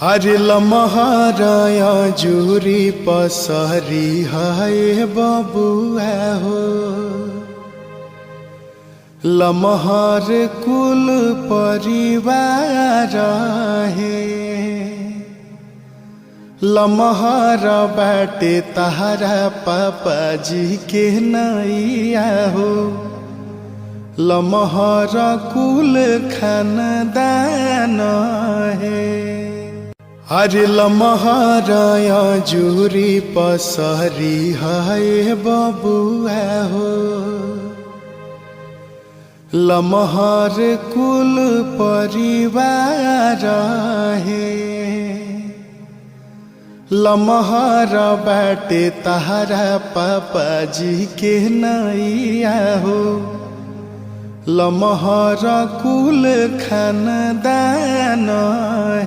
हरे लमहराया जुरी पसरी हाय बबुआ हो। लमहर कुल परिवार है। लमहर बाटे तहरा पापा जी के नैया हो। लमहर कुल खानदान है। हरे लमहराया जुरी पसरी हाय बबुआ हो। लमहर कुल परिवार है। लमहर बाटे तहरा पापा जी के नैया हो। लमहर कुल खानदान